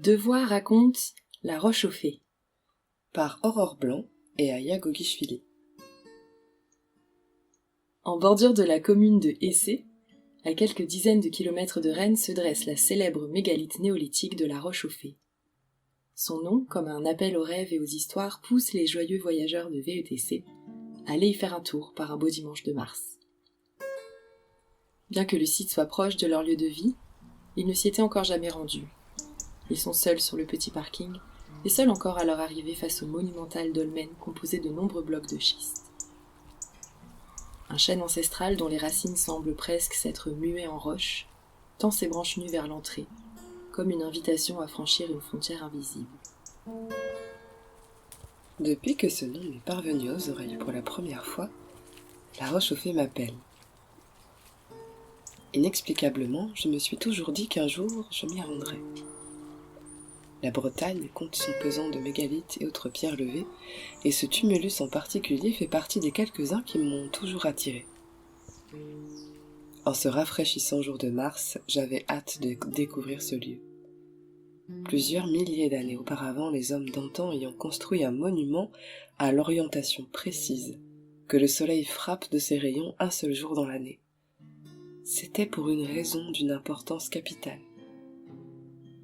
Devoir raconte La Roche aux Fées par Aurore Blanc et Aya Goguishvili. En bordure de la commune de Essé, à quelques dizaines de kilomètres de Rennes, se dresse la célèbre mégalithe néolithique de La Roche aux Fées. Son nom, comme un appel aux rêves et aux histoires, pousse les joyeux voyageurs de VETC à aller y faire un tour par un beau dimanche de mars. Bien que le site soit proche de leur lieu de vie, ils ne s'y étaient encore jamais rendus. Ils sont seuls sur le petit parking, et seuls encore à leur arrivée face au monumental dolmen composé de nombreux blocs de schiste. Un chêne ancestral dont les racines semblent presque s'être muées en roche, tend ses branches nues vers l'entrée, comme une invitation à franchir une frontière invisible. Depuis que ce nom m'est parvenu aux oreilles pour la première fois, La Roche aux Fées m'appelle. Inexplicablement, je me suis toujours dit qu'un jour, je m'y rendrais. La Bretagne compte son pesant de mégalithes et autres pierres levées, et ce tumulus en particulier fait partie des quelques-uns qui m'ont toujours attiré. En ce rafraîchissant jour de mars, j'avais hâte de découvrir ce lieu. Plusieurs milliers d'années auparavant, les hommes d'antan ayant construit un monument à l'orientation précise, que le soleil frappe de ses rayons un seul jour dans l'année. C'était pour une raison d'une importance capitale.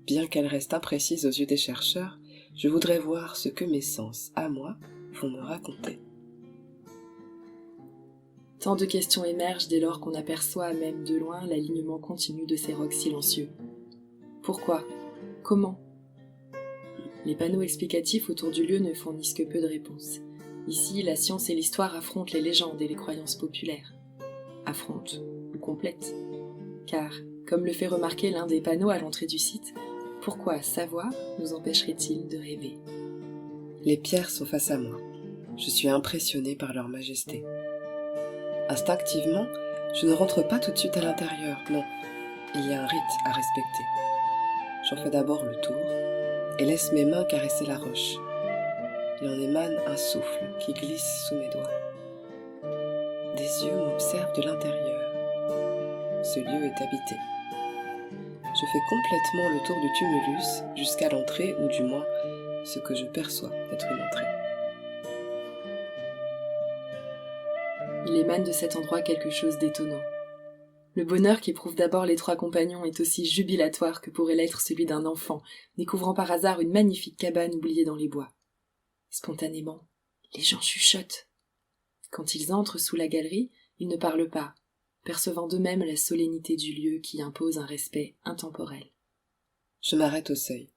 Bien qu'elle reste imprécise aux yeux des chercheurs, je voudrais voir ce que mes sens, à moi, vont me raconter. Tant de questions émergent dès lors qu'on aperçoit, même de loin, l'alignement continu de ces rocs silencieux. Pourquoi ? Comment ? Les panneaux explicatifs autour du lieu ne fournissent que peu de réponses. Ici, la science et l'histoire affrontent les légendes et les croyances populaires. Affrontent ou complètent. Car, comme le fait remarquer l'un des panneaux à l'entrée du site, pourquoi savoir nous empêcherait-il de rêver ? Les pierres sont face à moi. Je suis impressionné par leur majesté. Instinctivement, je ne rentre pas tout de suite à l'intérieur, non. Il y a un rite à respecter. J'en fais d'abord le tour et laisse mes mains caresser la roche. Il en émane un souffle qui glisse sous mes doigts. Des yeux m'observent de l'intérieur. Ce lieu est habité. Je fais complètement le tour du tumulus jusqu'à l'entrée, ou du moins ce que je perçois être une entrée. Il émane de cet endroit quelque chose d'étonnant. Le bonheur qu'éprouvent d'abord les trois compagnons est aussi jubilatoire que pourrait l'être celui d'un enfant, découvrant par hasard une magnifique cabane oubliée dans les bois. Spontanément, les gens chuchotent. Quand ils entrent sous la galerie, ils ne parlent pas, percevant d'eux-mêmes la solennité du lieu qui impose un respect intemporel. Je m'arrête au seuil.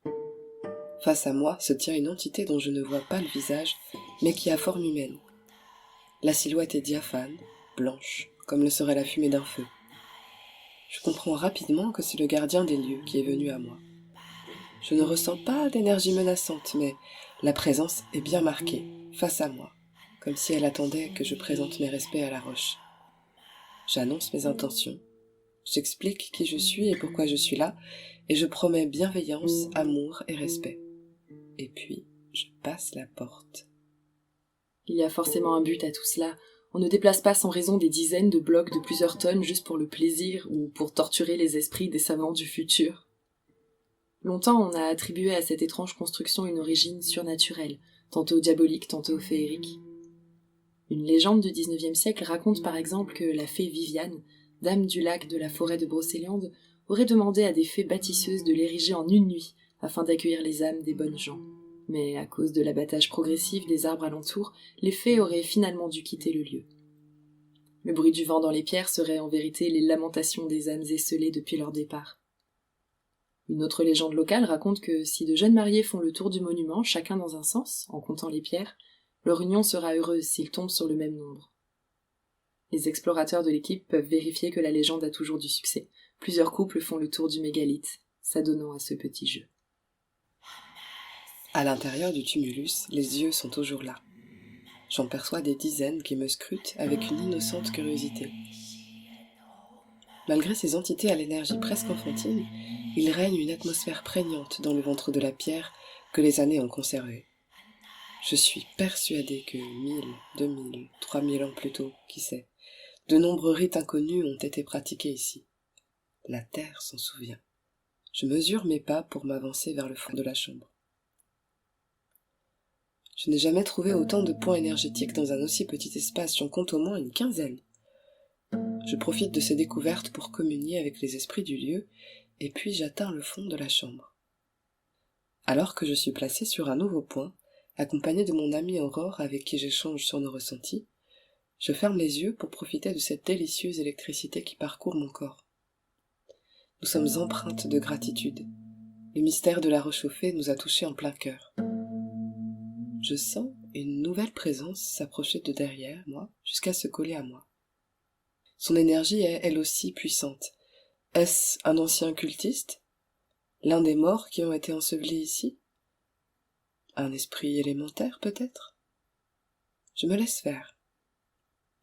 Face à moi se tient une entité dont je ne vois pas le visage, mais qui a forme humaine. La silhouette est diaphane, blanche, comme le serait la fumée d'un feu. Je comprends rapidement que c'est le gardien des lieux qui est venu à moi. Je ne ressens pas d'énergie menaçante, mais la présence est bien marquée, face à moi, comme si elle attendait que je présente mes respects à la roche. J'annonce mes intentions, j'explique qui je suis et pourquoi je suis là, et je promets bienveillance, amour et respect. Et puis, je passe la porte. Il y a forcément un but à tout cela. On ne déplace pas sans raison des dizaines de blocs de plusieurs tonnes juste pour le plaisir ou pour torturer les esprits des savants du futur. Longtemps, on a attribué à cette étrange construction une origine surnaturelle, tantôt diabolique, tantôt féerique. Une légende du XIXe siècle raconte par exemple que la fée Viviane, dame du lac de la forêt de Brocéliande, aurait demandé à des fées bâtisseuses de l'ériger en une nuit afin d'accueillir les âmes des bonnes gens. Mais à cause de l'abattage progressif des arbres alentours, les fées auraient finalement dû quitter le lieu. Le bruit du vent dans les pierres serait en vérité les lamentations des âmes esseulées depuis leur départ. Une autre légende locale raconte que si de jeunes mariés font le tour du monument, chacun dans un sens, en comptant les pierres, leur union sera heureuse s'ils tombent sur le même nombre. Les explorateurs de l'équipe peuvent vérifier que la légende a toujours du succès. Plusieurs couples font le tour du mégalithe, s'adonnant à ce petit jeu. À l'intérieur du tumulus, les yeux sont toujours là. J'en perçois des dizaines qui me scrutent avec une innocente curiosité. Malgré ces entités à l'énergie presque enfantine, il règne une atmosphère prégnante dans le ventre de la pierre que les années ont conservée. Je suis persuadé que 1000, 2000, 3000 ans plus tôt, qui sait, de nombreux rites inconnus ont été pratiqués ici. La terre s'en souvient. Je mesure mes pas pour m'avancer vers le fond de la chambre. Je n'ai jamais trouvé autant de points énergétiques dans un aussi petit espace, j'en compte au moins une quinzaine. Je profite de ces découvertes pour communier avec les esprits du lieu, et puis j'atteins le fond de la chambre. Alors que je suis placé sur un nouveau point, accompagné de mon amie Aurore avec qui j'échange sur nos ressentis, je ferme les yeux pour profiter de cette délicieuse électricité qui parcourt mon corps. Nous sommes empreintes de gratitude. Le mystère de la rechauffée nous a touchés en plein cœur. Je sens une nouvelle présence s'approcher de derrière moi jusqu'à se coller à moi. Son énergie est, elle aussi, puissante. Est-ce un ancien cultiste? L'un des morts qui ont été ensevelis ici? Un esprit élémentaire, peut-être? Je me laisse faire.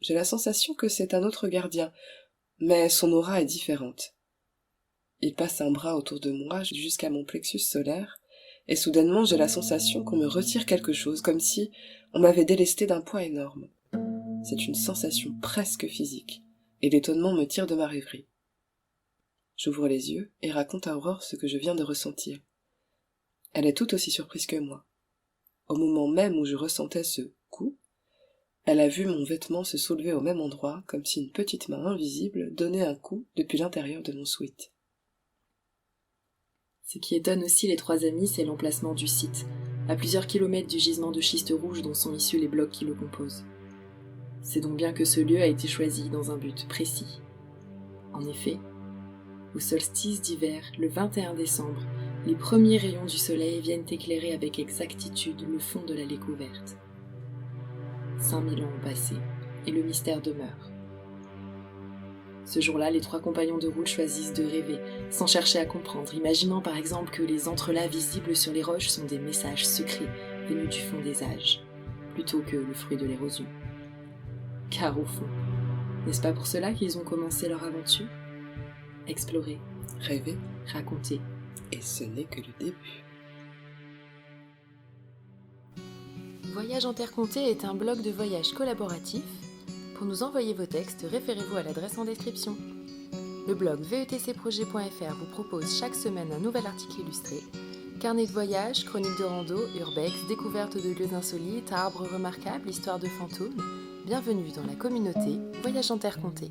J'ai la sensation que c'est un autre gardien, mais son aura est différente. Il passe un bras autour de moi jusqu'à mon plexus solaire, et soudainement j'ai la sensation qu'on me retire quelque chose, comme si on m'avait délesté d'un poids énorme. C'est une sensation presque physique, et l'étonnement me tire de ma rêverie. J'ouvre les yeux et raconte à Aurore ce que je viens de ressentir. Elle est tout aussi surprise que moi. Au moment même où je ressentais ce coup, elle a vu mon vêtement se soulever au même endroit, comme si une petite main invisible donnait un coup depuis l'intérieur de mon sweat. Ce qui étonne aussi les trois amis, c'est l'emplacement du site, à plusieurs kilomètres du gisement de schiste rouge dont sont issus les blocs qui le composent. C'est donc bien que ce lieu a été choisi dans un but précis. En effet, au solstice d'hiver, le 21 décembre, les premiers rayons du soleil viennent éclairer avec exactitude le fond de l'allée couverte. 5000 ans ont passé, et le mystère demeure. Ce jour-là, les trois compagnons de route choisissent de rêver, sans chercher à comprendre, imaginant par exemple que les entrelacs visibles sur les roches sont des messages secrets venus du fond des âges, plutôt que le fruit de l'érosion. Car au fond, n'est-ce pas pour cela qu'ils ont commencé leur aventure? Explorer, Rêver, raconter. et ce n'est que le début. Voyage en Terre Comptée est un blog de voyage collaboratif. Pour nous envoyer vos textes, référez-vous à l'adresse en description. Le blog vetcprojet.fr vous propose chaque semaine un nouvel article illustré. Carnet de voyage, chroniques de rando, urbex, découvertes de lieux insolites, arbres remarquables, histoires de fantômes. Bienvenue dans la communauté Voyage en Terre Comptée.